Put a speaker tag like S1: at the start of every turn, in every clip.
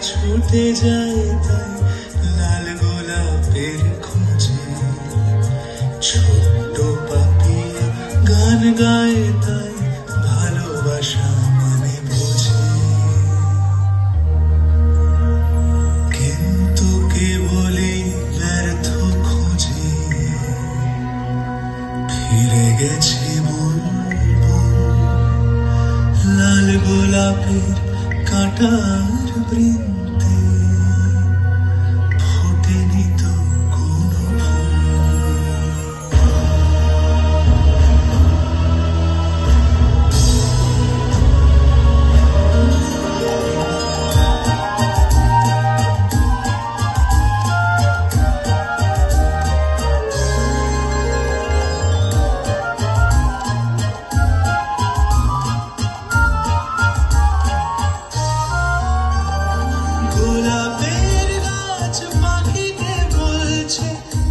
S1: ছুটে যায় তাই লাল গোলাপের খোঁজে, ছোট্ট পাপিয়া গান গায় তাই ভালোবাসা মানে বোঝে। কিন্তু কেবলই ব্যর্থ খোঁজে ফিরে গেছে বুলবুল লাল গোলাপের কাঁটার বৃন্তে, ফোটেনি তো কোনো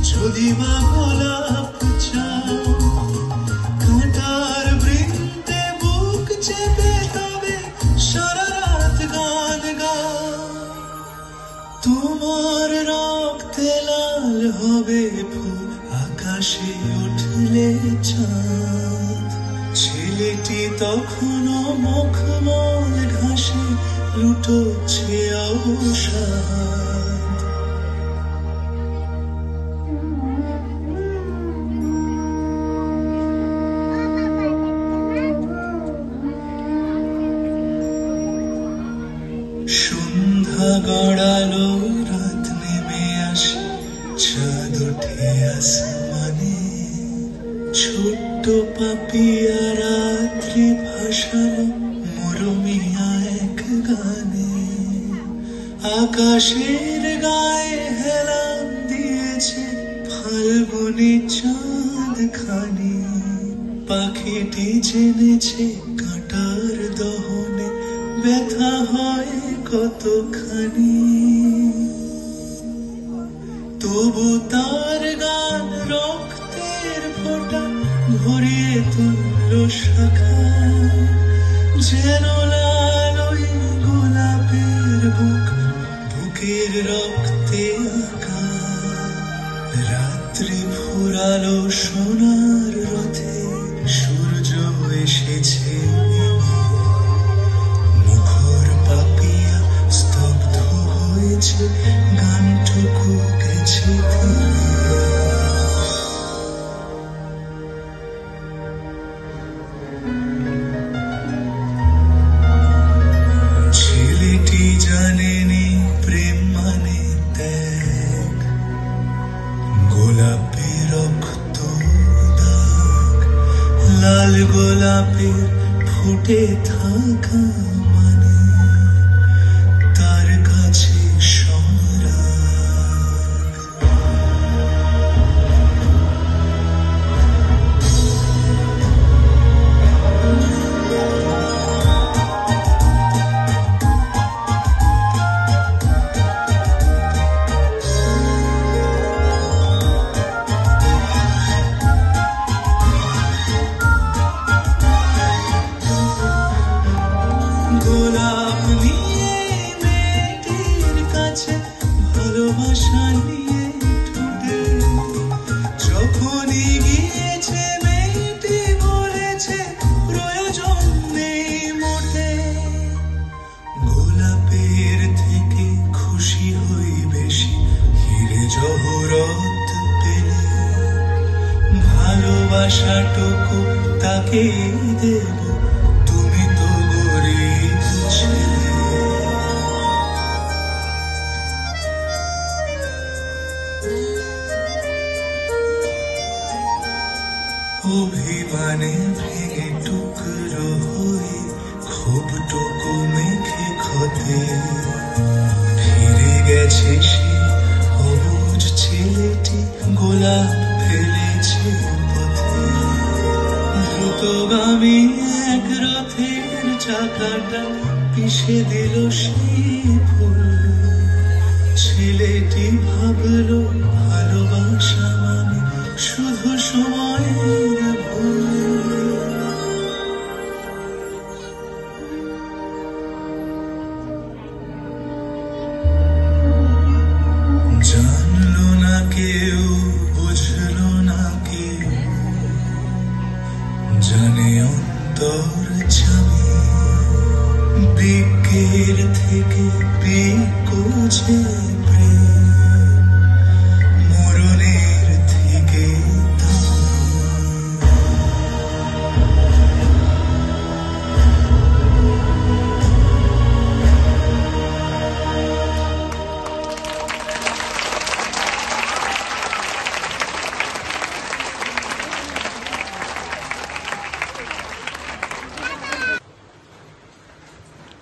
S1: যদি মা গোলাপ চাও, কাঁটার বৃন্তে বুক চেপে তবে সারা রাত গান গাও। তোমার রক্তে লাল হবে ফুল, আকাশে উঠলে চাঁদ। ছেলেটি তখনও মখমল ঘাসে লুটোচ্ছে অবসাদ। সন্ধ্যা গড়ালো, রাত নেমে আসে, চাঁদ ওঠে আসমানে। ছোট্ট পাপিয়া রাত্রি ভাসালো মরমিয়া এক গানে। আকাশের গায়ে হেলান দিয়েছে ফাল্গুনি চাঁদ খানি। পাখিটি জেনেছে কাঁটার দহনে ব্যথা হয় কতখানি। তবু তার গান রক্তের ফোঁটা ভরিয়ে তুলল শাখা, যেন লাল ওই গোলাপের বুক, বুকের রক্তে আঁকা। রাত্রি ফুরালো সোনার রথে, সূর্য এসেছে নেমে। মুখর পাপিয়া স্তব্ধ হয়েছে, গানটুকু গেছে থেমে। ছেলেটি জানেনি প্রেম মানে ত্যাগ, গোলাপে রক্ত দাগ। লাল গোলাপের ফুটে থাকা মানে তার কাছে সম্রাট। গোলাপ নিয়ে মেয়েটির কাছে ভালোবাসা নিয়ে ঠোঁটে, যখনই গিয়েছে মেয়েটি বলেছে প্রয়োজন নেই মোটে। গোলাপের থেকে খুশি হই বেশি হিরে জহরত পেলে। ভালোবাসাটুকু তাকেই দেব, তুমি তো গরিব ছেলে। অভিমানে ভেঙে টুকরো হয়ে, ক্ষোভটুকু মেখে ক্ষতে। ফিরে গেছে সে অবুঝ ছেলেটি, গোলাপ ফেলেছে পথে। দ্রুতগামী এক রথের চাকাটা পিষে দিল সেই ফুল। ছেলেটি ভাবলো ভালোবাসা মানে শুধু সময়ের ভুল। জানে অন্তর জানে বিকের থেকে বিকোছে প্রেম মরণের থেকে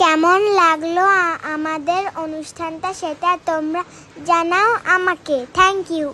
S2: কেমন লাগলো আমাদের অনুষ্ঠানটা সেটা তোমরা জানাও আমাকে। Thank you.